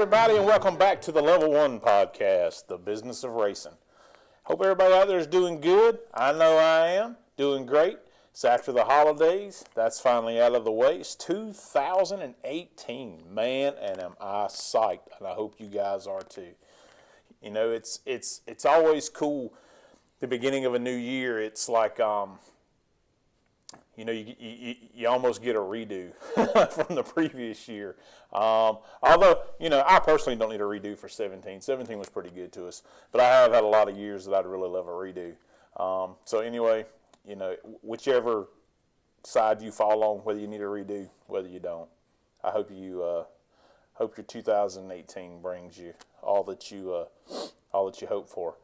everybody, and welcome back to the Level 1 podcast, The Business of Racing. Hope everybody out there is doing good. I know I am doing great. It's after the holidays. That's finally out of the way. It's 2018. Man, and am I psyched, and I hope you guys are too. You know, it's always cool, the beginning of a new year. It's like, you almost get a redo from the previous year. Although, I personally don't need a redo for 17. 17 was pretty good to us. But I have had a lot of years that I'd really love a redo. So anyway, whichever side you fall on, whether you need a redo, whether you don't, I hope your 2018 brings you all that you hope for.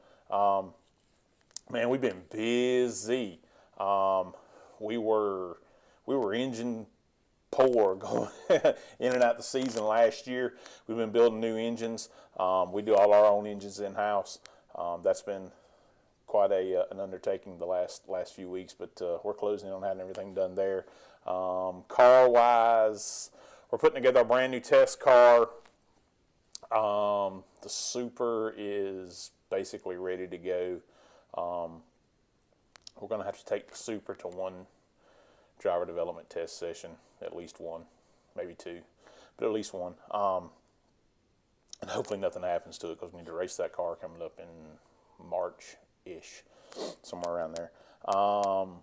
Man, we've been busy. We were engine poor going in and out the season last year. We've been building new engines. We do all our own engines in-house. That's been quite an undertaking the last few weeks, but we're closing in on having everything done there. Car-wise, we're putting together a brand new test car. The Super is basically ready to go. We're going to have to take the Super to one driver development test session, at least one, maybe two, but at least one. And hopefully nothing happens to it, because we need to race that car coming up in March-ish, somewhere around there. But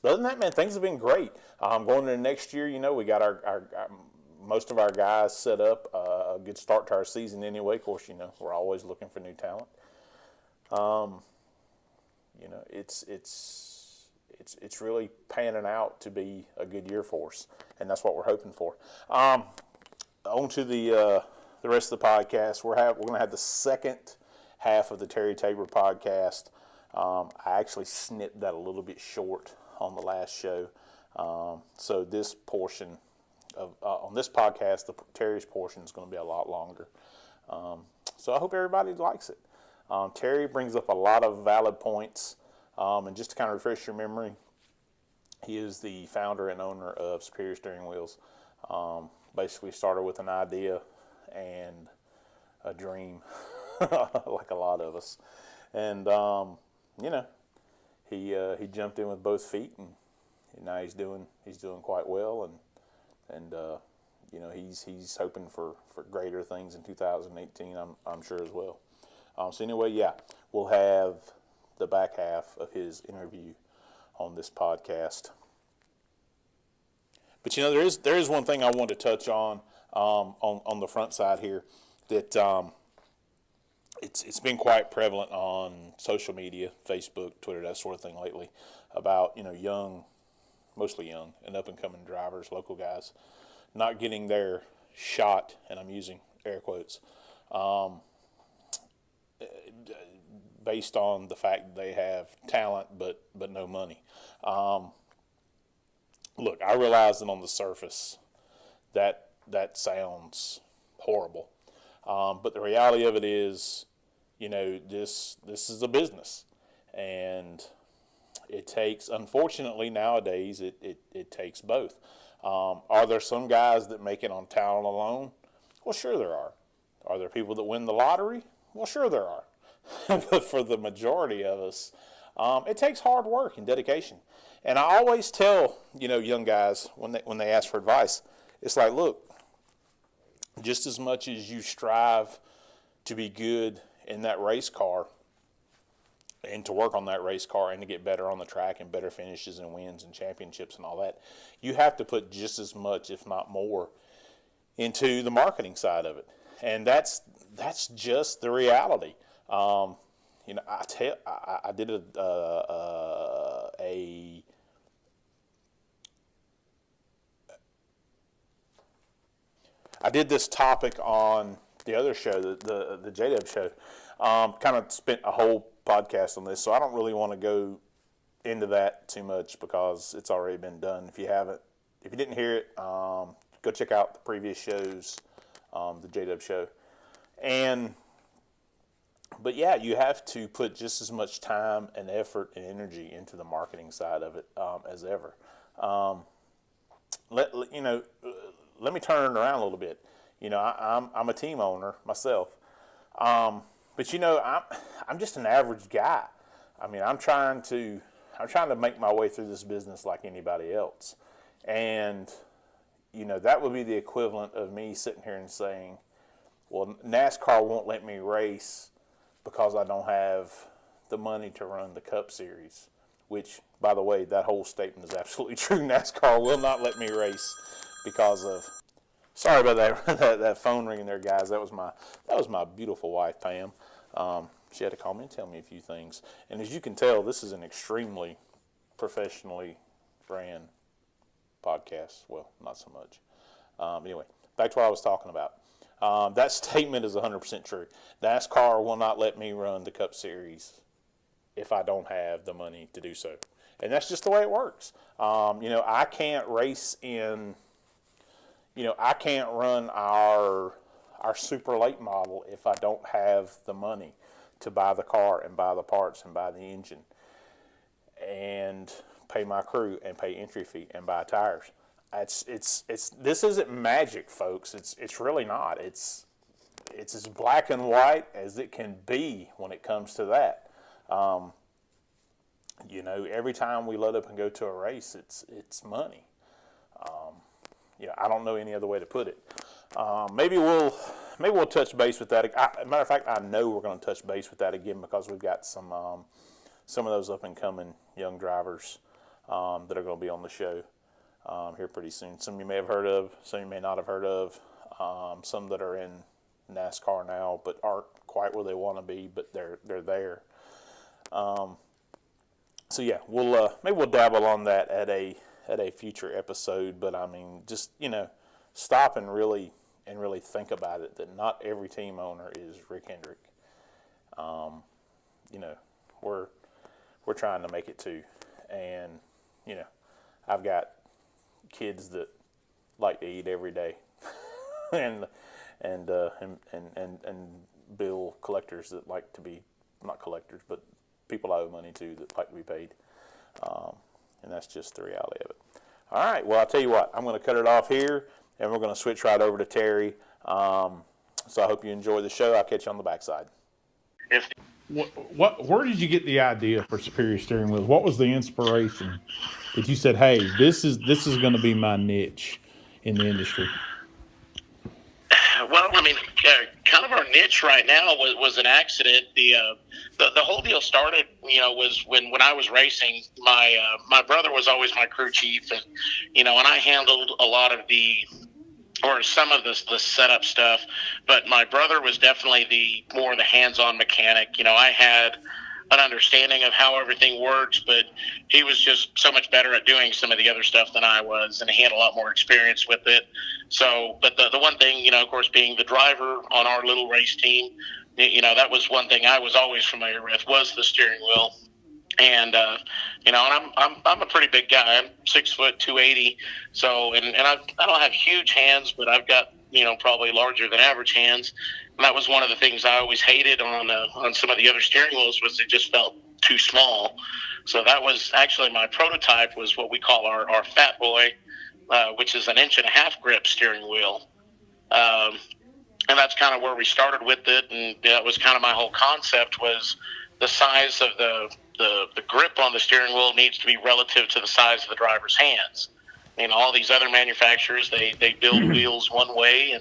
other than that, man, things have been great. Going into next year, we got our most of our guys set up, a good start to our season anyway. Of course, we're always looking for new talent. It's really panning out to be a good year for us, and that's what we're hoping for. On to the rest of the podcast. We're going to have the second half of the Terry Tabor podcast. I actually snipped that a little bit short on the last show, so this portion of on this podcast, Terry's portion is going to be a lot longer. So I hope everybody likes it. Terry brings up a lot of valid points. And just to kind of refresh your memory, he is the founder and owner of Superior Steering Wheels. Basically started with an idea and a dream, like a lot of us. And, he jumped in with both feet, and now he's doing quite well. And he's hoping for greater things in 2018, I'm sure as well. So anyway, yeah, we'll have the back half of his interview on this podcast. But there is one thing I want to touch on the front side here, that it's been quite prevalent on social media, Facebook, Twitter, that sort of thing lately, about mostly young and up and coming drivers, local guys, not getting their shot, and I'm using air quotes, based on the fact that they have talent but no money. Look, I realize that on the surface that sounds horrible, but the reality of it is, this is a business, and it takes, unfortunately nowadays, it takes both. Are there some guys that make it on talent alone? Well, sure there are. Are there people that win the lottery? Well, sure there are. But for the majority of us, it takes hard work and dedication. And I always tell, young guys when they ask for advice, it's like, look, just as much as you strive to be good in that race car and to work on that race car and to get better on the track and better finishes and wins and championships and all that, you have to put just as much, if not more, into the marketing side of it. And that's just the reality. I did I did this topic on the other show, the J-Dub show. Kind of spent a whole podcast on this, so I don't really want to go into that too much because it's already been done. If you didn't hear it, go check out the previous shows, the J-Dub show. But yeah, you have to put just as much time and effort and energy into the marketing side of it as ever. Let me turn it around a little bit. I'm a team owner myself. But I'm just an average guy. I mean, I'm trying to make my way through this business like anybody else. And, that would be the equivalent of me sitting here and saying, well, NASCAR won't let me race because I don't have the money to run the Cup Series, which, by the way, that whole statement is absolutely true. NASCAR will not let me race because of. Sorry about that phone ringing there, guys. That was my beautiful wife, Pam. She had to call me and tell me a few things. And as you can tell, this is an extremely professionally ran podcast. Well, not so much. Anyway, back to what I was talking about. That statement is 100% true. NASCAR will not let me run the Cup Series if I don't have the money to do so. And that's just the way it works. I can't race in, I can't run our super late model if I don't have the money to buy the car and buy the parts and buy the engine and pay my crew and pay entry fee and buy tires. This isn't magic, folks. It's really not. It's as black and white as it can be when it comes to that. Every time we load up and go to a race, it's money. I don't know any other way to put it. Maybe we'll touch base with that. Matter of fact, I know we're going to touch base with that again because we've got some of those up and coming young drivers that are going to be on the show here pretty soon. Some you may have heard of, some you may not have heard of. Some that are in NASCAR now but aren't quite where they want to be, but they're there. So yeah, maybe we'll dabble on that at a future episode. But I mean, just stop and really think about it. That not every team owner is Rick Hendrick. We're trying to make it too, and I've got kids that like to eat every day, and bill collectors that like to be not collectors, but people I owe money to that like to be paid, and that's just the reality of it. All right, well, I'll tell you what, I'm going to cut it off here, and we're going to switch right over to Terry. So I hope you enjoy the show. I'll catch you on the backside. Where did you get the idea for Superior Steering Wheels? What was the inspiration that you said, hey, this is going to be my niche in the industry? Well, I mean, kind of our niche right now was an accident. The whole deal started, was when I was racing. My brother was always my crew chief, and and I handled a lot of some of the setup stuff. But my brother was definitely the hands-on mechanic. I had an understanding of how everything works, but he was just so much better at doing some of the other stuff than I was, and he had a lot more experience with it. So, but the one thing, of course, being the driver on our little race team, that was one thing I was always familiar with was the steering wheel. And and I'm a pretty big guy. I'm 6 foot 280. So and I don't have huge hands, but I've got probably larger than average hands. And that was one of the things I always hated on some of the other steering wheels was they just felt too small. So that was actually my prototype was what we call our Fat Boy, which is an 1.5 inch grip steering wheel. And that's kind of where we started with it. And that was kind of my whole concept was the size of the grip on the steering wheel needs to be relative to the size of the driver's hands. All these other manufacturers, they build wheels one way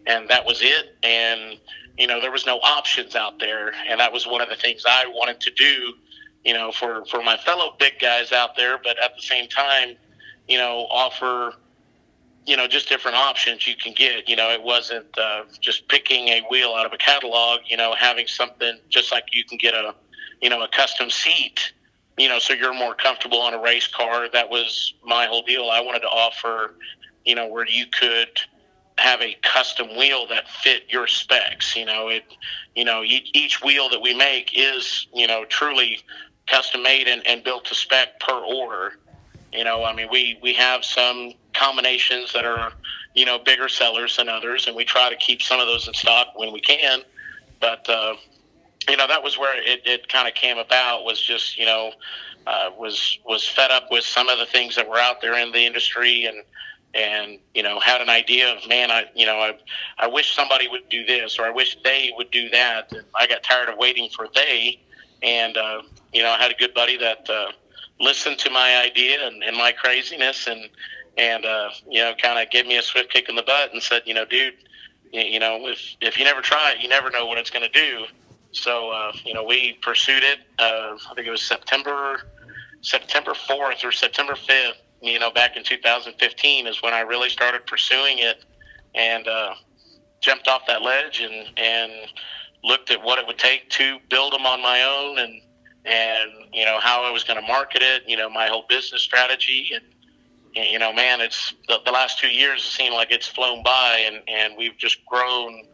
and that was it. And, there was no options out there. And that was one of the things I wanted to do, for my fellow big guys out there, but at the same time, offer, just different options you can get. It wasn't just picking a wheel out of a catalog, having something just like you can get a custom seat, so you're more comfortable on a race car. That was my whole deal. I wanted to offer, where you could have a custom wheel that fit your specs. Each wheel that we make is, truly custom made and built to spec per order. We have some combinations that are, bigger sellers than others, and we try to keep some of those in stock when we can. But, that was where it kind of came about was just, was fed up with some of the things that were out there in the industry. And, and had an idea of, man, I wish somebody would do this, or I wish they would do that. And I got tired of waiting for they, and I had a good buddy that listened to my idea and my craziness, and kind of gave me a swift kick in the butt and said, dude, if you never try it, you never know what it's going to do. So we pursued it. I think it was September 4th or September 5th. Back in 2015 is when I really started pursuing it, and jumped off that ledge and looked at what it would take to build them on my own, and how I was going to market it, my whole business strategy. And man, it's the last 2 years, it seemed like it's flown by, and we've just grown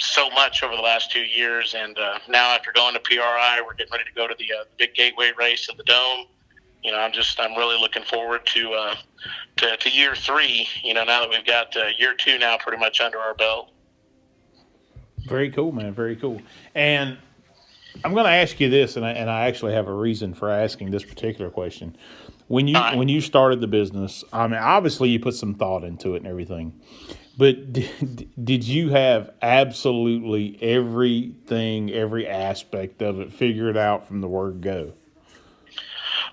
so much over the last 2 years. And now, after going to PRI, we're getting ready to go to the big gateway race in the Dome. I'm really looking forward to year 3. Now that we've got year 2 now pretty much under our belt. Very cool, man. Very cool. And I'm going to ask you this, and I actually have a reason for asking this particular question. When you started the business, I mean, obviously you put some thought into it and everything, but did you have absolutely everything, every aspect of it figured out from the word go?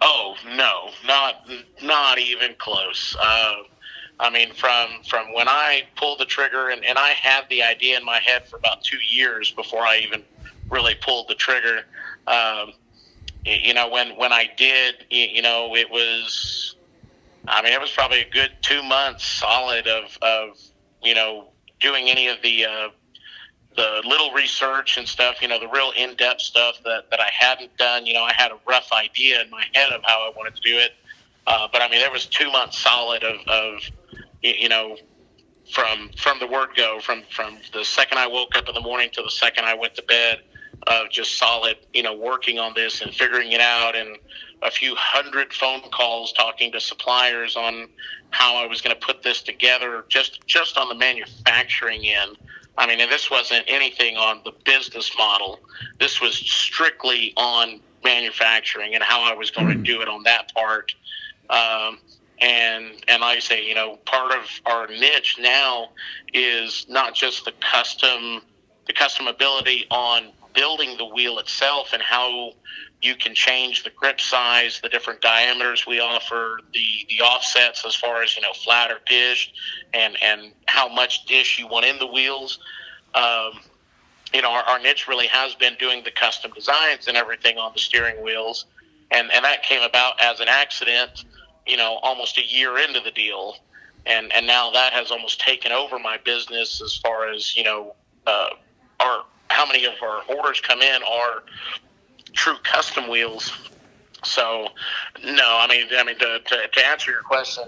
Oh no, not even close. I mean, from when I pulled the trigger, and I had the idea in my head for about 2 years before I even really pulled the trigger. When I did, it was, it was probably a good 2 months solid of doing any of the little research and stuff, the real in-depth stuff that I hadn't done. I had a rough idea in my head of how I wanted to do it. But there was 2 months solid of from the word go, from the second I woke up in the morning to the second I went to bed, of just solid, working on this and figuring it out, and a few hundred phone calls talking to suppliers on how I was going to put this together, just on the manufacturing end. And this wasn't anything on the business model. This was strictly on manufacturing and how I was going to do it on that part. And like I say, part of our niche now is not just the custom ability on building the wheel itself and how you can change the grip size, the different diameters we offer, the offsets as far as, flat or dish, and how much dish you want in the wheels. Our niche really has been doing the custom designs and everything on the steering wheels. And that came about as an accident, almost a year into the deal. And now that has almost taken over my business as far as, how many of our orders come in are true custom wheels. So, no, to answer your question,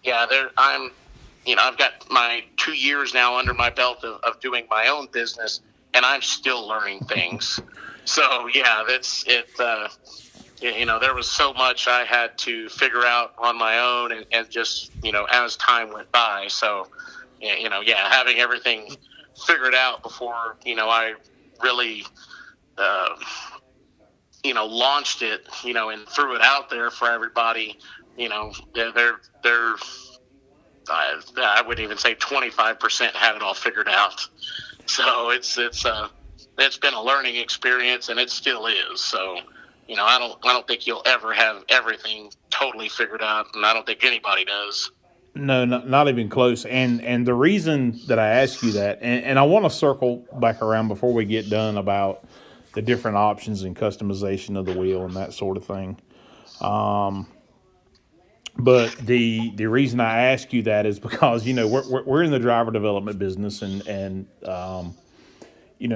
yeah, I've got my 2 years now under my belt of doing my own business, and I'm still learning things. So, yeah, that's it. There was so much I had to figure out on my own, and just, as time went by. So, having everything figured out before, I really, launched it, and threw it out there for everybody. I wouldn't even say 25% had it all figured out. So it's been a learning experience, and it still is. So, I don't think you'll ever have everything totally figured out, and I don't think anybody does. No, not even close. And the reason that I ask you that, and I want to circle back around before we get done about the different options and customization of the wheel and that sort of thing. But the reason I ask you that is because we're in the driver development business, and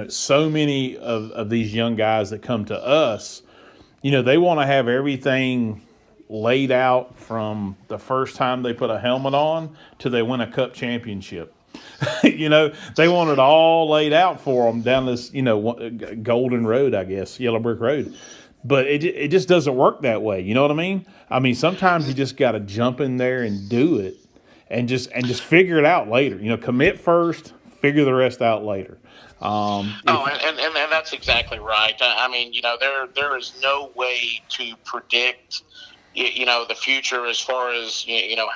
so many of these young guys that come to us, they want to have everything laid out from the first time they put a helmet on to they win a cup championship. They want it all laid out for them down this, golden road, I guess, yellow brick road. But it just doesn't work that way. You know what I mean? Sometimes you just got to jump in there and do it, and just figure it out later. Commit first, figure the rest out later. And that's exactly right. There is no way to predict, the future as far as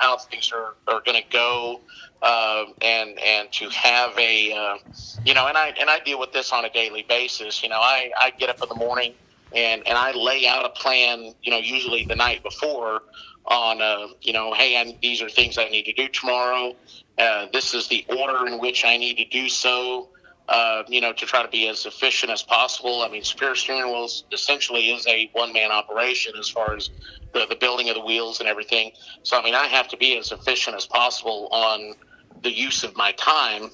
how things are going to go, and to have a and I deal with this on a daily basis. I get up in the morning and I lay out a plan, usually the night before on hey, these are things I need to do tomorrow. This is the order in which I need to do so. To try to be as efficient as possible. I mean, Superior Steering Wheel essentially is a one-man operation as far as the building of the wheels and everything. So, I mean, I have to be as efficient as possible on the use of my time.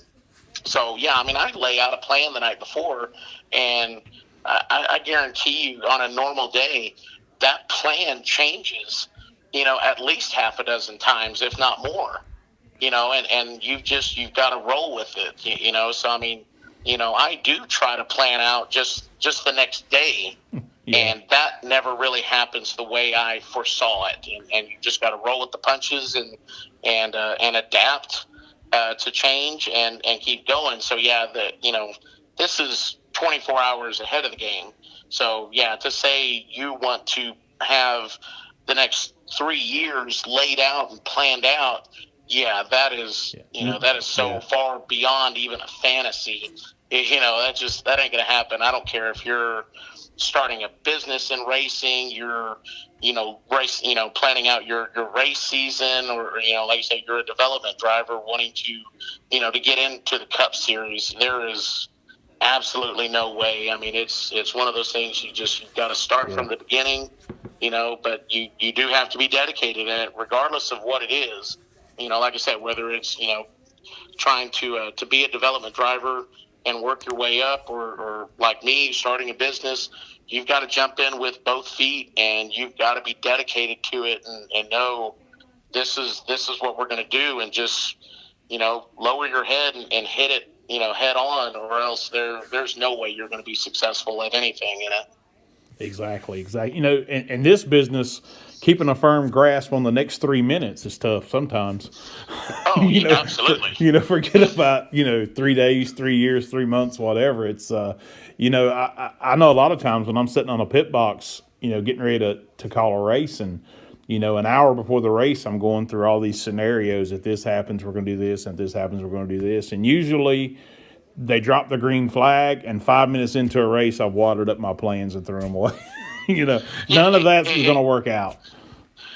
So, yeah, I mean, I lay out a plan the night before, and I guarantee you on a normal day, that plan changes, at least half a dozen times, if not more, and you've got to roll with it, so, I mean, I do try to plan out just the next day, and that never really happens the way I foresaw it. And you just got to roll with the punches and adapt to change and keep going. So yeah, this is 24 hours ahead of the game. So yeah, to say you want to have the next 3 years laid out and planned out, yeah, that is so far beyond even a fantasy. That ain't gonna happen. I don't care if you're starting a business in racing, you're planning out your race season, or like you say, you're a development driver wanting to get into the Cup Series. There is absolutely no way. I mean, it's one of those things you've got to start from the beginning, but you do have to be dedicated in it, regardless of what it is. Like I said, whether it's trying to be a development driver and work your way up, or like me, starting a business, you've got to jump in with both feet, and you've got to be dedicated to it, and know this is what we're going to do, and just lower your head and hit it head on, or else there's no way you're going to be successful at anything in it. Exactly. In this business, keeping a firm grasp on the next 3 minutes is tough sometimes. Oh, absolutely. Forget about 3 days, 3 years, 3 months, whatever. It's I know a lot of times when I'm sitting on a pit box, getting ready to call a race, and an hour before the race, I'm going through all these scenarios. If this happens, we're going to do this, and if this happens, we're going to do this, and usually they drop the green flag, and 5 minutes into a race, I've watered up my plans and threw them away. None of that's going to work out.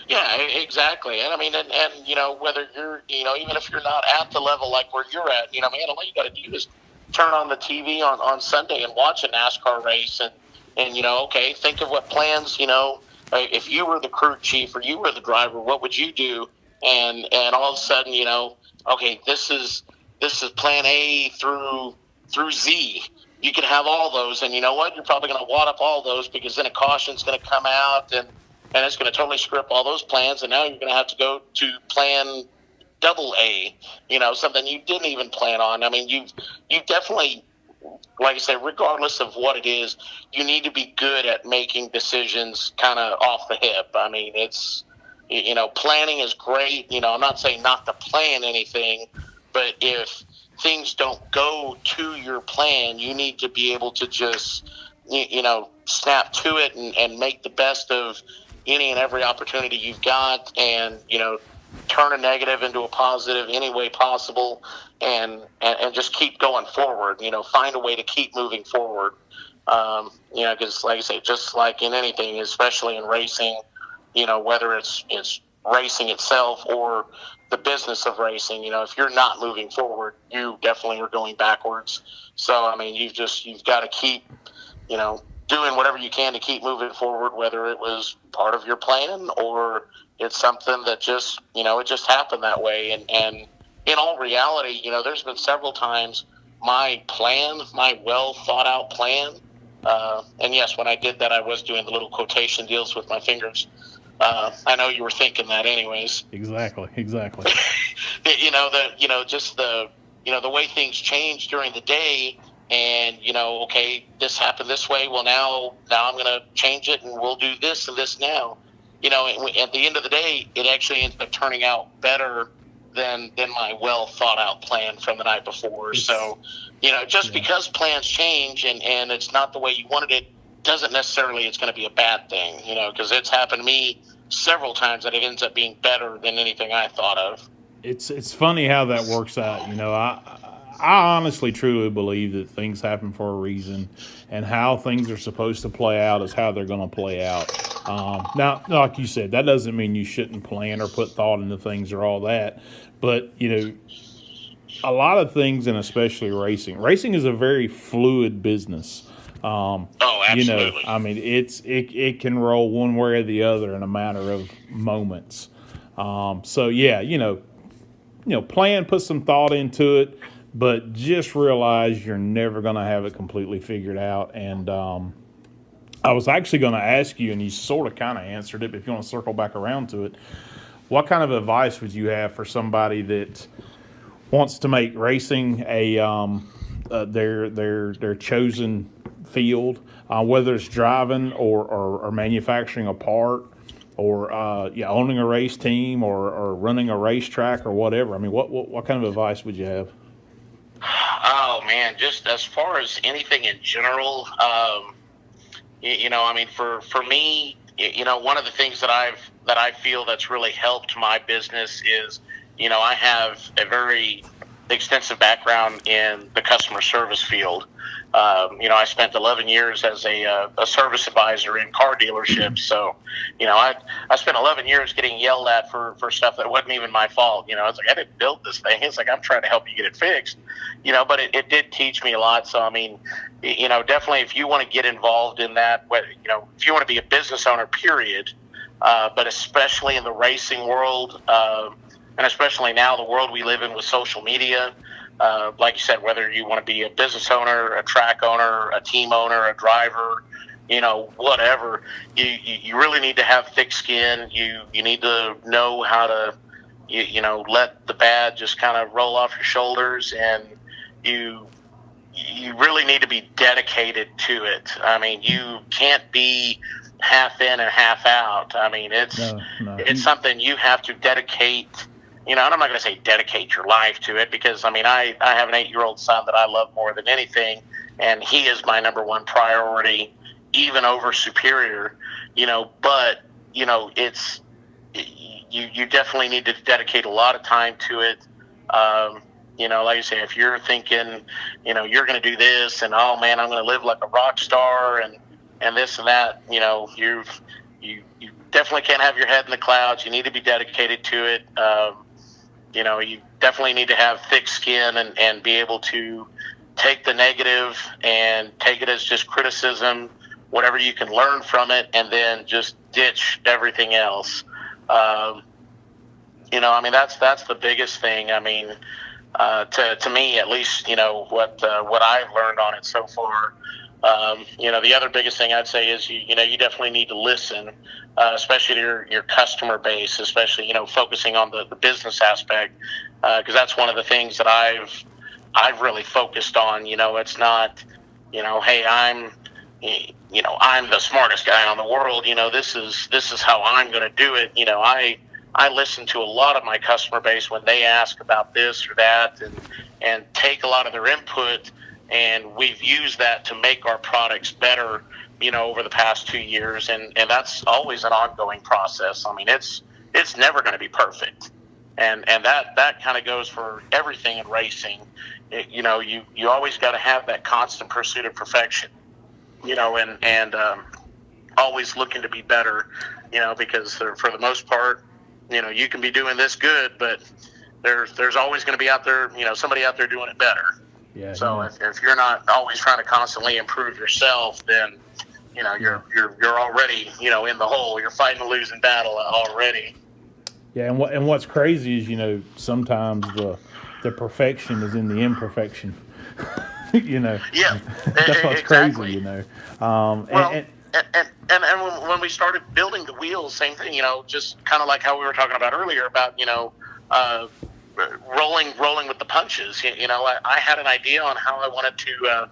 Yeah, exactly. And I mean, and whether you're, even if you're not at the level like where you're at, man, all you got to do is turn on the TV on Sunday and watch a NASCAR race, and okay, think of what plans, if you were the crew chief or you were the driver, what would you do? And all of a sudden, okay, this is plan A through Z. You could have all those, and you know what? You're probably going to wad up all those, because then a caution's going to come out, and it's going to totally screw up all those plans, and now you're going to have to go to plan double A, something you didn't even plan on. I mean, you definitely, like I said, regardless of what it is, you need to be good at making decisions kind of off the hip. I mean, it's, planning is great. I'm not saying not to plan anything, but if things don't go to your plan, you need to be able to just, snap to it and make the best of any and every opportunity you've got, and, turn a negative into a positive any way possible, and just keep going forward, find a way to keep moving forward. Because like I say, just like in anything, especially in racing, whether it's racing itself or the business of racing, if you're not moving forward, you definitely are going backwards. So, I mean, you've got to keep, doing whatever you can to keep moving forward, whether it was part of your plan or it's something that just, it just happened that way. And in all reality, there's been several times my well thought out plan. And yes, when I did that, I was doing the little quotation deals with my fingers. I know you were thinking that anyways. Exactly. Just the way things change during the day, and, okay, this happened this way. Well, now I'm going to change it, and we'll do this and this now. At the end of the day, it actually ended up turning out better than my well thought out plan from the night before. So, because plans change and it's not the way you wanted it, doesn't necessarily it's going to be a bad thing, because it's happened to me several times that it ends up being better than anything I thought of. It's funny how that works out. I honestly truly believe that things happen for a reason, and how things are supposed to play out is how they're going to play out. Now, like you said, that doesn't mean you shouldn't plan or put thought into things or all that, but a lot of things, and especially racing. Racing is a very fluid business. Oh, absolutely. I mean, it can roll one way or the other in a matter of moments. So yeah, plan, put some thought into it, but just realize you're never going to have it completely figured out. And I was actually going to ask you, and you sort of kind of answered it, but if you want to circle back around to it, what kind of advice would you have for somebody that wants to make racing a their chosen field, whether it's driving or manufacturing a part, or owning a race team, or running a racetrack, or whatever? I mean, what kind of advice would you have? Oh man, just as far as anything in general, I mean, for me, one of the things that I feel that's really helped my business is, I have a very extensive background in the customer service field. I spent 11 years as a service advisor in car dealerships. So, I spent 11 years getting yelled at for stuff that wasn't even my fault. It's like, I didn't build this thing. It's like, I'm trying to help you get it fixed, but it did teach me a lot. So, I mean, definitely if you want to get involved in that, if you want to be a business owner, period, but especially in the racing world, and especially now the world we live in with social media, like you said, whether you want to be a business owner, a track owner, a team owner, a driver, whatever, you really need to have thick skin. You need to know how to, let the bad just kind of roll off your shoulders, and you really need to be dedicated to it. I mean, you can't be half in and half out. I mean, it's something you have to dedicate. And I'm not going to say dedicate your life to it, because, I mean, I have an 8-year-old son that I love more than anything, and he is my number one priority, even over Superior, but, it's, you definitely need to dedicate a lot of time to it. Like you say, if you're thinking, you're going to do this, and, oh man, I'm going to live like a rock star and this and that, you definitely can't have your head in the clouds. You need to be dedicated to it. You definitely need to have thick skin and be able to take the negative and take it as just criticism, whatever you can learn from it, and then just ditch everything else. I mean, that's the biggest thing. I mean, to me, at least, what I've learned on it so far. The other biggest thing I'd say is you definitely need to listen, especially to your customer base, especially focusing on the business aspect, because that's one of the things that I've really focused on. It's not hey, I'm the smartest guy in the world. This is how I'm going to do it. I listen to a lot of my customer base when they ask about this or that, and take a lot of their input. And we've used that to make our products better, over the past 2 years. And that's always an ongoing process. I mean, it's never going to be perfect. And that kind of goes for everything in racing. You always got to have that constant pursuit of perfection, and always looking to be better, because for the most part, you can be doing this good, but there's always going to be out there, somebody out there doing it better. Yeah. So if you're not always trying to constantly improve yourself, then you're already in the hole. You're fighting a losing battle already. Yeah, and what's crazy is sometimes the perfection is in the imperfection. Yeah, that's what's exactly. crazy. And when we started building the wheels, same thing. Just kind of like how we were talking about earlier about rolling with the punches. I had an idea on how I wanted to.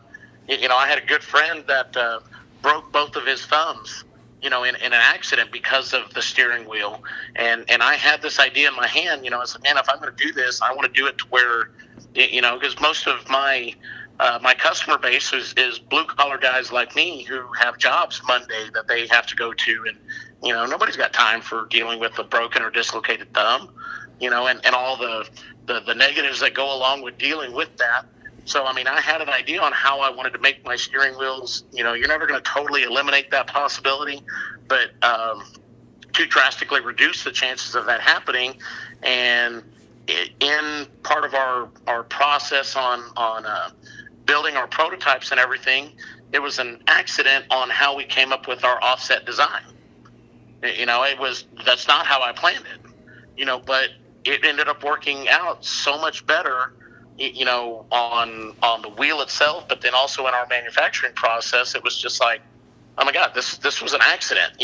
I had a good friend that broke both of his thumbs, in an accident because of the steering wheel, and I had this idea in my hand. I said, man, if I'm going to do this, I want to do it to where, because most of my customer base is blue collar guys like me who have jobs Monday that they have to go to, nobody's got time for dealing with a broken or dislocated thumb, and all the negatives that go along with dealing with that. So, I mean, I had an idea on how I wanted to make my steering wheels. You're never going to totally eliminate that possibility, but to drastically reduce the chances of that happening. And in part of our process on building our prototypes and everything, it was an accident on how we came up with our offset design. That's not how I planned it, but it ended up working out so much better, on the wheel itself, but then also in our manufacturing process. It was just like, oh my God, this was an accident.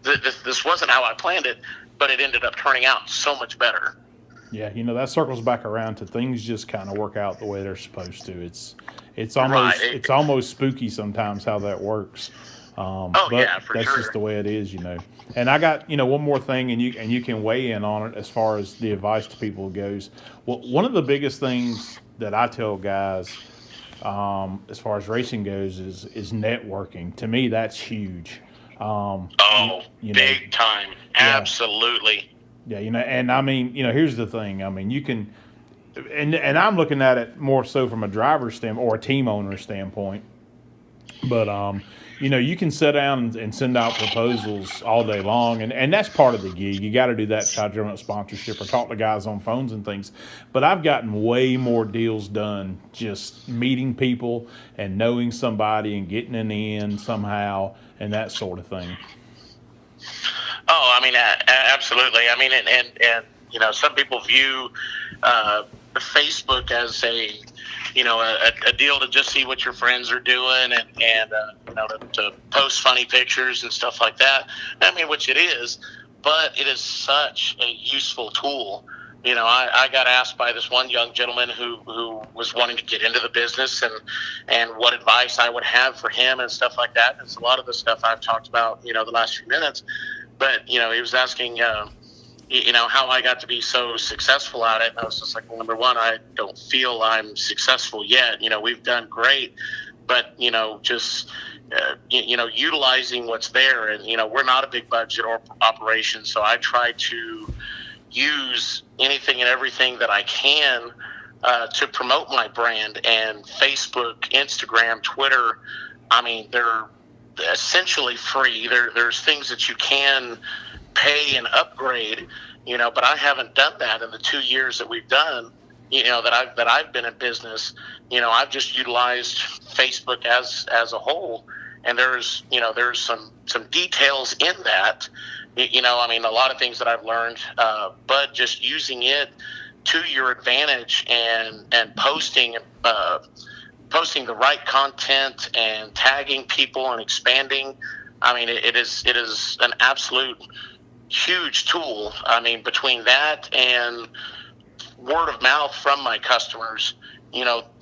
This wasn't how I planned it, but it ended up turning out so much better. Yeah, that circles back around to things just kind of work out the way they're supposed to. It's almost Right. it's almost spooky sometimes how that works. But Yeah, for that's sure. just the way it is. And I got one more thing, and you can weigh in on it as far as the advice to people goes. Well, one of the biggest things that I tell guys, as far as racing goes, is networking. To me, that's huge. Big time, absolutely. Yeah, and I mean, here's the thing. I mean, you can, and I'm looking at it more so from a driver's standpoint or a team owner standpoint. But you can sit down and send out proposals all day long, and that's part of the gig. You got to do that to try to drum up sponsorship or talk to guys on phones and things. But I've gotten way more deals done just meeting people and knowing somebody and getting an in somehow and that sort of thing. Oh, I mean, absolutely. I mean, and some people view Facebook as a deal to just see what your friends are doing and to post funny pictures and stuff like that. I mean, which it is, but it is such a useful tool. I got asked by this one young gentleman who was wanting to get into the business and what advice I would have for him and stuff like that. It's a lot of the stuff I've talked about, the last few minutes. But, he was asking, how I got to be so successful at it. And I was just like, well, number one, I don't feel I'm successful yet. We've done great, but, just, utilizing what's there. And, we're not a big budget or operation. So I try to use anything and everything that I can to promote my brand. And Facebook, Instagram, Twitter, I mean, they're essentially free. There's things that you can pay and upgrade, but I haven't done that in the 2 years that we've done, that I've been in business. I've just utilized Facebook as a whole, and there's some details in that, I mean, a lot of things that I've learned, but just using it to your advantage and posting the right content and tagging people and expanding. I mean, it is an absolute huge tool. I mean, between that and word of mouth from my customers,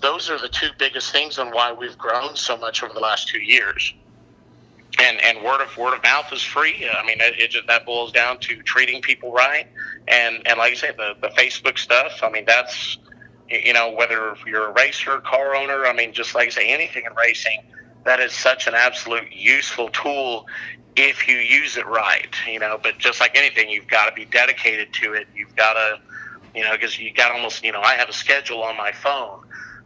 those are the two biggest things on why we've grown so much over the last 2 years. And word of mouth is free. I mean, that boils down to treating people right. And like you say, the Facebook stuff, I mean, that's, whether you're a racer, car owner, I mean, just like I say, anything in racing, that is such an absolute useful tool if you use it right, but just like anything, you've got to be dedicated to it. You've got to, because you got almost, I have a schedule on my phone,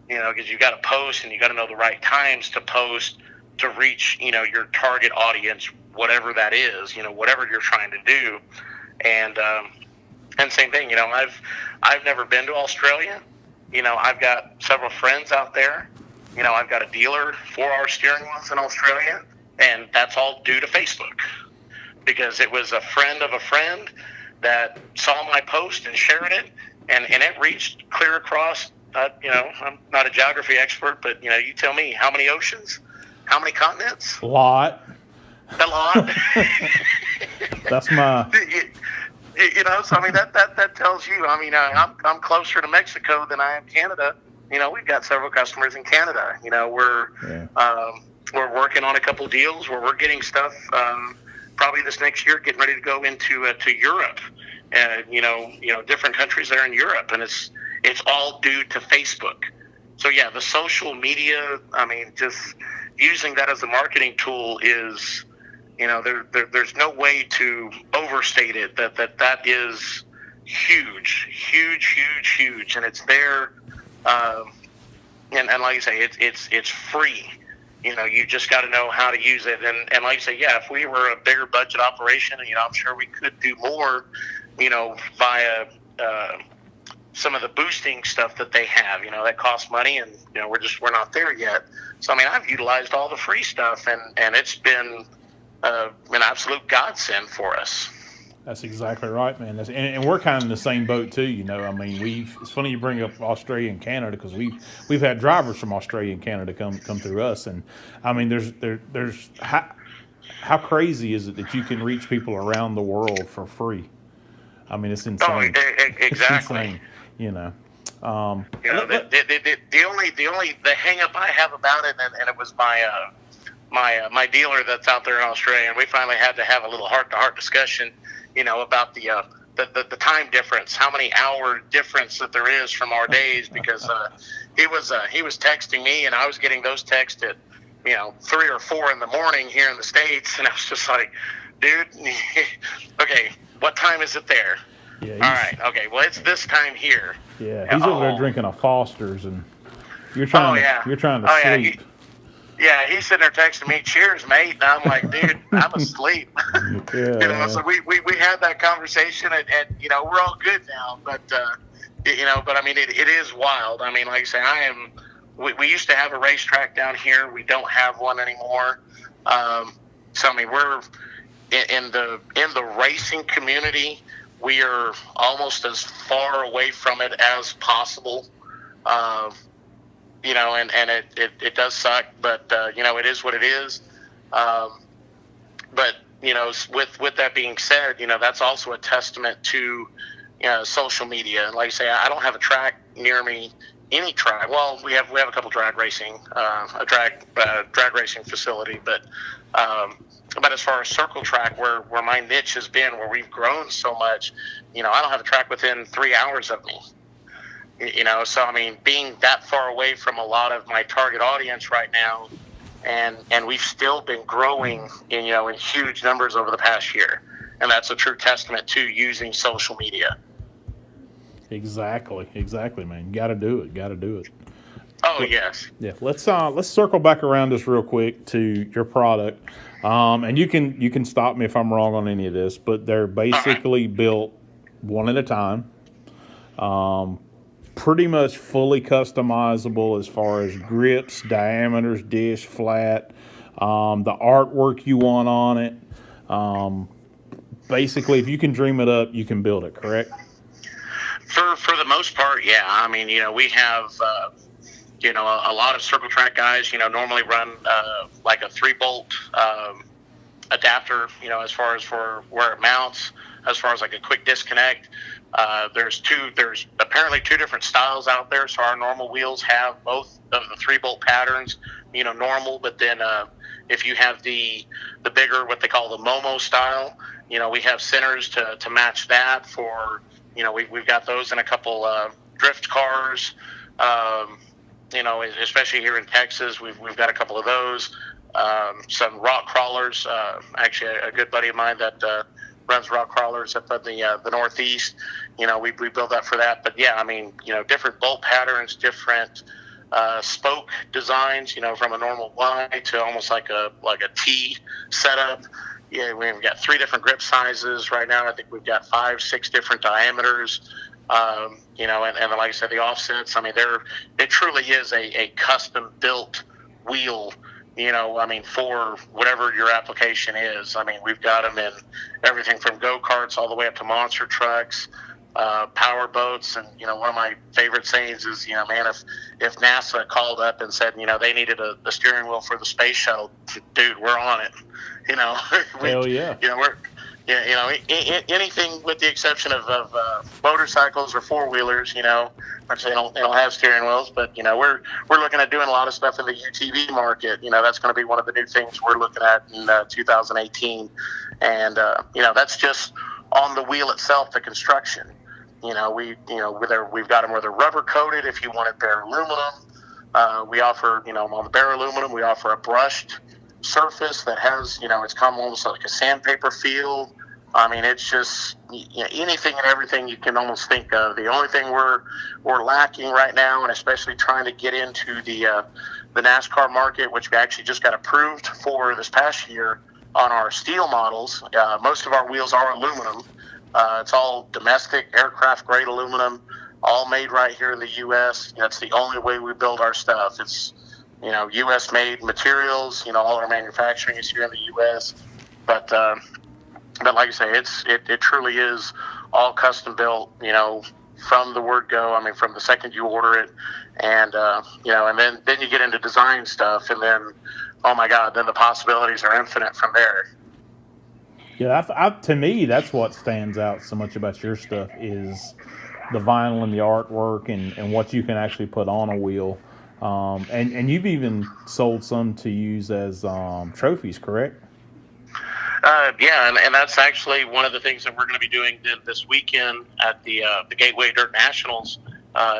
because you got to post and you got to know the right times to post to reach, your target audience, whatever that is, whatever you're trying to do. And same thing, I've never been to Australia. I've got several friends out there. I've got a dealer for our steering wheels in Australia, and that's all due to Facebook, because it was a friend of a friend that saw my post and shared it, and it reached clear across, I'm not a geography expert, but, you tell me, how many oceans? How many continents? A lot. That's my... So I mean that tells you. I mean, I'm closer to Mexico than I am Canada. We've got several customers in Canada. We're working on a couple deals where we're getting stuff. Probably this next year, getting ready to go into to Europe. Different countries there in Europe, and it's all due to Facebook. So yeah, the social media. I mean, just using that as a marketing tool is there's no way to overstate it. That is huge, huge, huge, huge, and it's there. And like you say, it's free. You just got to know how to use it. And like you say, yeah, if we were a bigger budget operation, I'm sure we could do more, via some of the boosting stuff that they have, that costs money, and we're not there yet. So I've utilized all the free stuff, and it's been an absolute godsend for us. That's exactly right, man. And we're kind of in the same boat too. It's funny you bring up Australia and Canada, because we've had drivers from Australia and Canada come through us, and there's how crazy is it that you can reach people around the world for free? It's insane. Oh, exactly. It's insane, the hang up I have about it, and it was my dealer that's out there in Australia, and we finally had to have a little heart-to-heart discussion, about the time difference, how many hour difference that there is from our days, because he was texting me, and I was getting those texts at 3 or 4 in the morning here in the States, and I was just like, dude, okay, what time is it there? Yeah, all right, okay, well, it's this time here. Yeah, he's over there drinking a Foster's, and you're trying to sleep. He's sitting there texting me, "Cheers, mate," and I'm like, "Dude, I'm asleep." Yeah, so we had that conversation, and we're all good now. But it is wild. Like I say, we used to have a racetrack down here. We don't have one anymore. We're in the racing community. We are almost as far away from it as possible. And it does suck, but it is what it is. But with that being said, that's also a testament to social media. And like I say, I don't have a track near me, any track. Well, we have a couple drag racing, a drag racing facility, but as far as circle track, where my niche has been, where we've grown so much, I don't have a track within 3 hours of me. So being that far away from a lot of my target audience right now, and we've still been growing in huge numbers over the past year, and that's a true testament to using social media. Exactly, man. Got to do it. Oh, yes. Yeah. Let's circle back around just real quick to your product, and you can stop me if I'm wrong on any of this, but they're basically built one at a time. Pretty much fully customizable as far as grips, diameters, dish, flat, the artwork you want on it. Basically, if you can dream it up, you can build it, correct? For the most part, yeah. We have, a lot of circle track guys, normally run like a 3-bolt adapter, as far as for where it mounts, as far as like a quick disconnect. There's apparently 2 different styles out there. So our normal wheels have both of the 3-bolt patterns, normal. But then if you have the bigger, what they call the Momo style, we have centers to match that. For we've got those in a couple drift cars. Especially here in Texas, we've got a couple of those. Some rock crawlers. Actually, a good buddy of mine that runs rock crawlers up in the Northeast. We build that for that. But yeah, different bolt patterns, different spoke designs. From a normal Y to almost like a T setup. Yeah, we've got 3 different grip sizes right now. I think we've got 5, 6 different diameters. And like I said, the offsets. It truly is a custom built wheel. For whatever your application is. We've got them in everything from go-karts all the way up to monster trucks, power boats. And, one of my favorite sayings is, man, if NASA called up and said, they needed a steering wheel for the space shuttle, dude, we're on it. Hell yeah. Anything with the exception of motorcycles or 4-wheelers, which they don't have steering wheels, but we're looking at doing a lot of stuff in the UTV market. That's going to be one of the new things we're looking at in 2018, and that's just on the wheel itself, the construction. We've got them where they're rubber coated. If you wanted bare aluminum, we offer on the bare aluminum we offer a brushed surface that has, it's come almost like a sandpaper feel. I mean, it's just anything and everything you can almost think of. The only thing we're lacking right now, and especially trying to get into the NASCAR market, which we actually just got approved for this past year on our steel models. Most of our wheels are aluminum. It's all domestic aircraft grade aluminum, all made right here in the U.S. That's the only way we build our stuff. It's U.S. made materials. All our manufacturing is here in the U.S. But like I say, it truly is all custom built. From the word go. I mean, from the second you order it, and and then you get into design stuff, and then oh my God, then the possibilities are infinite from there. Yeah, to me, that's what stands out so much about your stuff is the vinyl and the artwork and what you can actually put on a wheel. And you've even sold some to use as trophies, correct? Yeah, and that's actually one of the things that we're going to be doing this weekend at the Gateway Dirt Nationals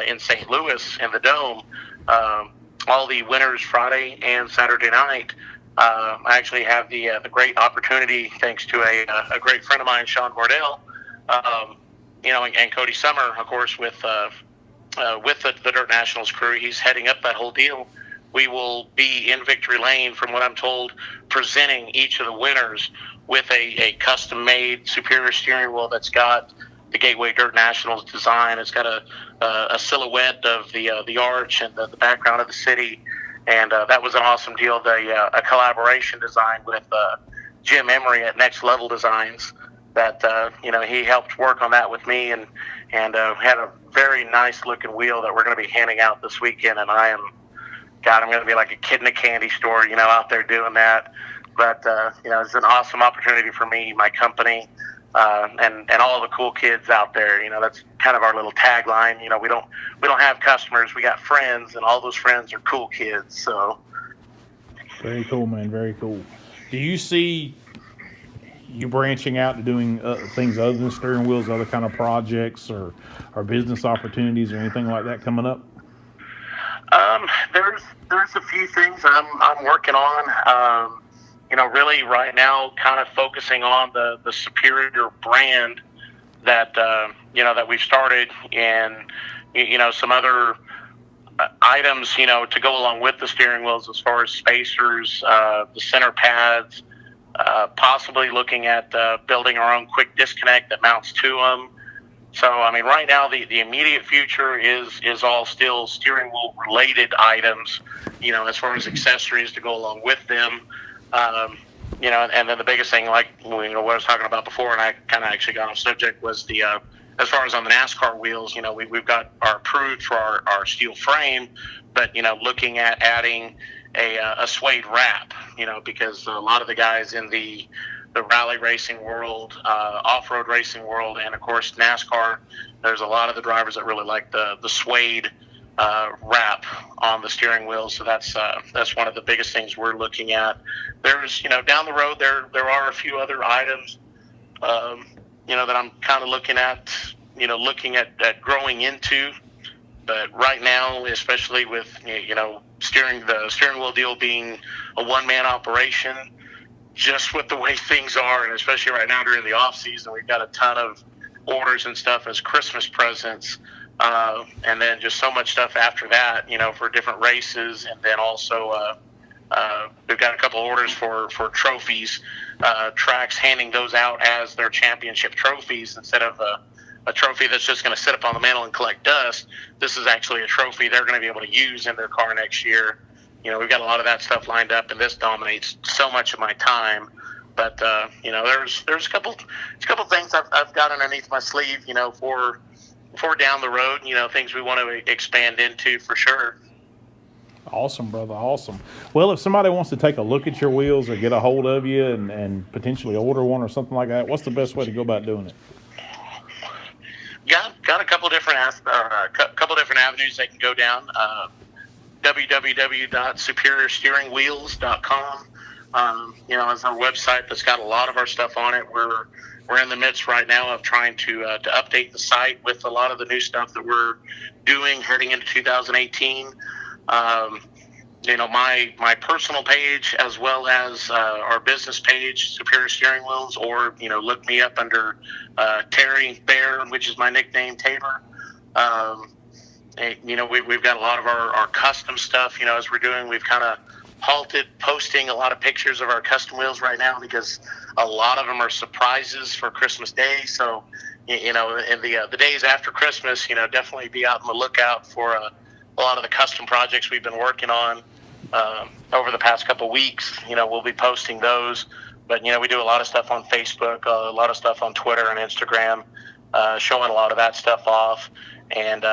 in St. Louis in the Dome. All the winners Friday and Saturday night. I actually have the great opportunity, thanks to a great friend of mine, Sean Wardell, and Cody Summer, of course, with the Dirt Nationals crew. He's heading up that whole deal. We will be in Victory Lane, from what I'm told, presenting each of the winners with a custom-made Superior steering wheel that's got the Gateway Dirt Nationals design. It's got a silhouette of the arch and the background of the city, and that was an awesome deal. A collaboration design with Jim Emery at Next Level Designs. That he helped work on that with me, and had a very nice looking wheel that we're going to be handing out this weekend. And I'm going to be like a kid in a candy store, out there doing that. But it's an awesome opportunity for me, my company, and all the cool kids out there. That's kind of our little tagline. We don't have customers, we got friends, and all those friends are cool kids. So very cool, man. Very cool. Do you see you branching out to doing things other than steering wheels, other kind of projects or business opportunities or anything like that coming up? There's a few things I'm working on. Really right now, kind of focusing on the Superior brand that that we've started, and some other items to go along with the steering wheels, as far as spacers, the center pads. Possibly looking at building our own quick disconnect that mounts to them. So, I mean, right now the immediate future is all still steering wheel related items, as far as accessories to go along with them. And then the biggest thing, like what I was talking about before, and I kind of actually got off subject, was the as far as on the NASCAR wheels, we've got our approved for our steel frame, but looking at adding a suede wrap, because a lot of the guys in the rally racing world, off-road racing world, and of course NASCAR, there's a lot of the drivers that really like the suede wrap on the steering wheel. So that's one of the biggest things we're looking at. There's down the road there are a few other items that I'm kind of looking at growing into. But right now, especially with the steering wheel deal being a one-man operation, just with the way things are, and especially right now during the off season, we've got a ton of orders and stuff as Christmas presents, and then just so much stuff after that, for different races, and then also we've got a couple orders for trophies, tracks handing those out as their championship trophies instead of a trophy that's just going to sit up on the mantle and collect dust. This is actually a trophy they're going to be able to use in their car next year. We've got a lot of that stuff lined up, and this dominates so much of my time. But there's a couple things I've got underneath my sleeve, for down the road, things we want to expand into for sure. Awesome, brother. Awesome. Well, if somebody wants to take a look at your wheels or get a hold of you and potentially order one or something like that, what's the best way to go about doing it? Got a couple different avenues they can go down. www.superiorsteeringwheels.com. Is our website that's got a lot of our stuff on it. We're in the midst right now of trying to update the site with a lot of the new stuff that we're doing heading into 2018. my personal page as well as our business page, Superior Steering Wheels, or look me up under Terry Bear, which is my nickname, Tabor. We've got a lot of our custom stuff. As we're doing, we've kind of halted posting a lot of pictures of our custom wheels right now because a lot of them are surprises for Christmas Day. So, in the days after Christmas, definitely be out on the lookout for a lot of the custom projects we've been working on over the past couple of weeks. We'll be posting those. But, we do a lot of stuff on Facebook, a lot of stuff on Twitter and Instagram, showing a lot of that stuff off. And,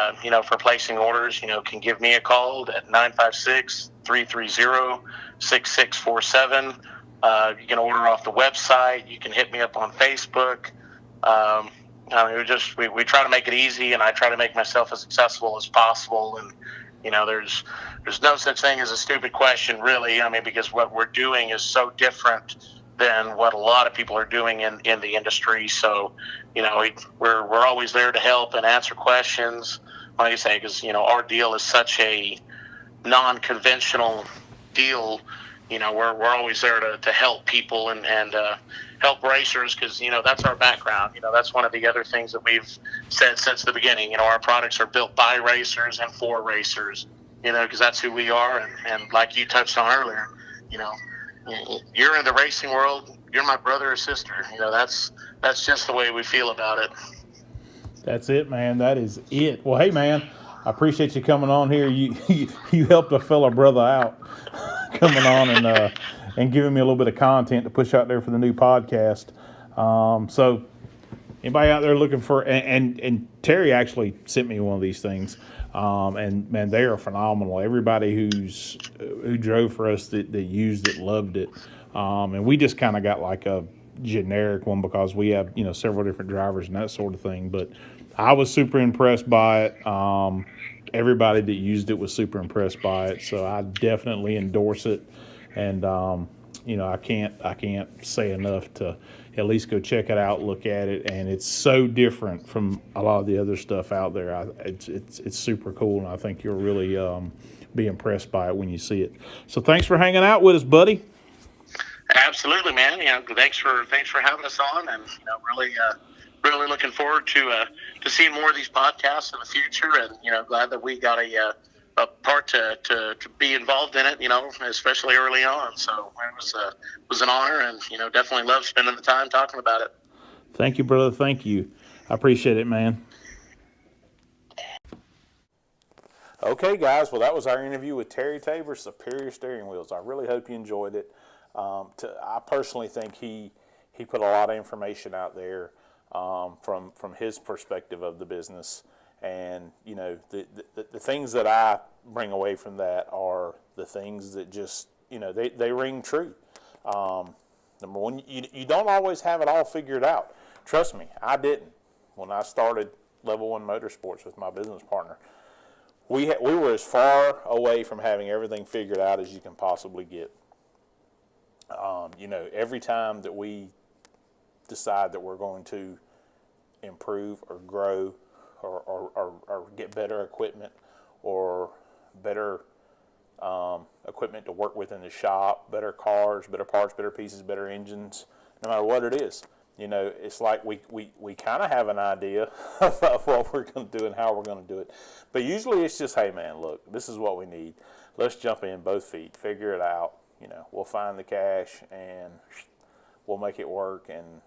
for placing orders, can give me a call at 956-330-6647. You can order off the website. You can hit me up on Facebook. We try to make it easy, and I try to make myself as accessible as possible. And, there's no such thing as a stupid question, really. Because what we're doing is so different than what a lot of people are doing in the industry. So, we're always there to help and answer questions. Like I say, because, our deal is such a non-conventional deal. We're always there to help people and help racers because, that's our background. That's one of the other things that we've said since the beginning. Our products are built by racers and for racers, because that's who we are. And like you touched on earlier, you're in the racing world, you're my brother or sister. That's just the way we feel about it. That's it, man. That is it. Well, hey, man, I appreciate you coming on here. You helped a fellow brother out coming on and giving me a little bit of content to push out there for the new podcast. So anybody out there looking for, and Terry actually sent me one of these things. And man, they are phenomenal. Everybody who drove for us that used it loved it. And we just kind of got like a generic one because we have several different drivers and that sort of thing. But I was super impressed by it. Everybody that used it was super impressed by it. So I definitely endorse it. And I can't say enough to at least go check it out, look at it, and it's so different from a lot of the other stuff out there. It's super cool, and I think you'll really be impressed by it when you see it. So thanks for hanging out with us, buddy. Absolutely, man. Thanks for having us on, and really looking forward to seeing more of these podcasts in the future, and glad that we got a part to be involved in it, especially early on. So it was an honor, and definitely love spending the time talking about it. Thank you, brother. Thank you. I appreciate it, man. Okay, guys. Well, that was our interview with Terry Tabor, Superior Steering Wheels. I really hope you enjoyed it. I personally think he put a lot of information out there from his perspective of the business. And, the things that I bring away from that are the things that just, they ring true. Number one, you don't always have it all figured out. Trust me, I didn't. When I started Level 1 Motorsports with my business partner, we were as far away from having everything figured out as you can possibly get. Every time that we decide that we're going to improve or grow or get better equipment or better equipment to work with in the shop, better cars, better parts, better pieces, better engines, no matter what it is. It's like we kind of have an idea of what we're going to do and how we're going to do it. But usually it's just, hey, man, look, this is what we need. Let's jump in both feet, figure it out. We'll find the cash and we'll make it work, and,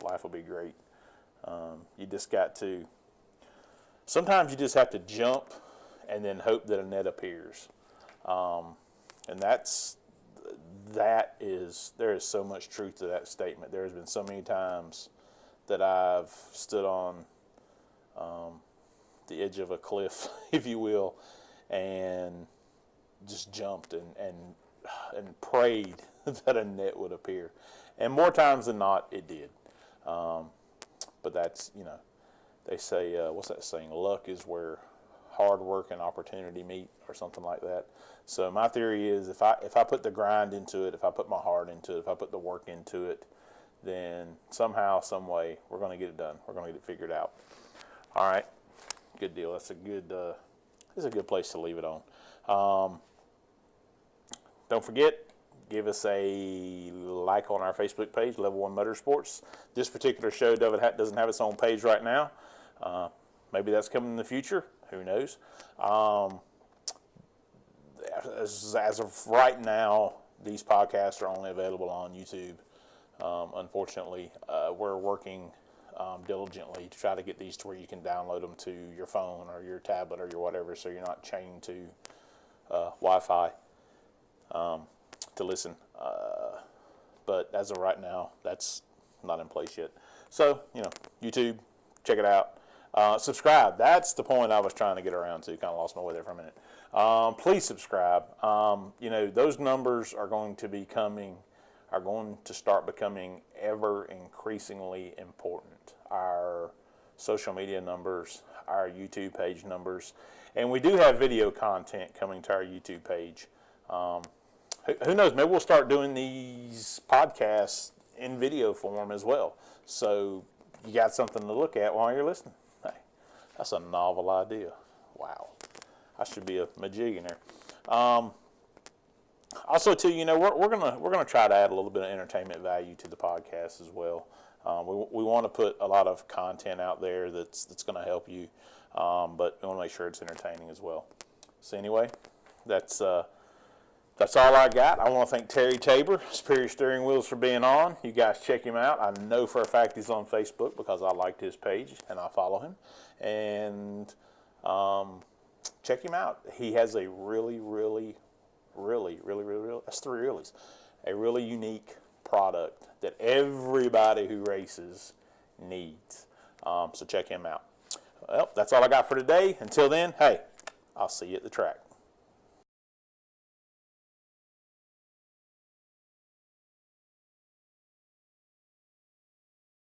life will be great. You just got to, sometimes you just have to jump and then hope that a net appears. And there is so much truth to that statement. There has been so many times that I've stood on the edge of a cliff, if you will, and just jumped and prayed that a net would appear. And more times than not, it did. But that's, they say, what's that saying? Luck is where hard work and opportunity meet, or something like that. So my theory is if I put the grind into it, if I put my heart into it, if I put the work into it, then somehow, some way, we're going to get it done. We're going to get it figured out. All right, good deal. That's a good place to leave it on. don't forget, give us a like on our Facebook page, Level 1 Motorsports. This particular show doesn't have its own page right now. Maybe that's coming in the future. Who knows? As of right now, these podcasts are only available on YouTube. Unfortunately, we're working diligently to try to get these to where you can download them to your phone or your tablet or your whatever, so you're not chained to Wi-Fi to listen. But as of right now, that's not in place yet. So, YouTube, check it out. Subscribe. That's the point I was trying to get around to. Kind of lost my way there for a minute. Please subscribe. Those numbers are going to start becoming ever increasingly important. Our social media numbers, our YouTube page numbers, and we do have video content coming to our YouTube page. Who knows? Maybe we'll start doing these podcasts in video form as well. So you got something to look at while you're listening. Hey, that's a novel idea. Wow, I should be a majillionaire. Also, too, we're gonna try to add a little bit of entertainment value to the podcast as well. We want to put a lot of content out there that's going to help you, but we want to make sure it's entertaining as well. So anyway, that's all I got. I want to thank Terry Tabor, Superior Steering Wheels, for being on. You guys check him out. I know for a fact he's on Facebook because I liked his page and I follow him. And check him out. He has a really, that's three reallys, a really unique product that everybody who races needs. So check him out. Well, that's all I got for today. Until then, hey, I'll see you at the track.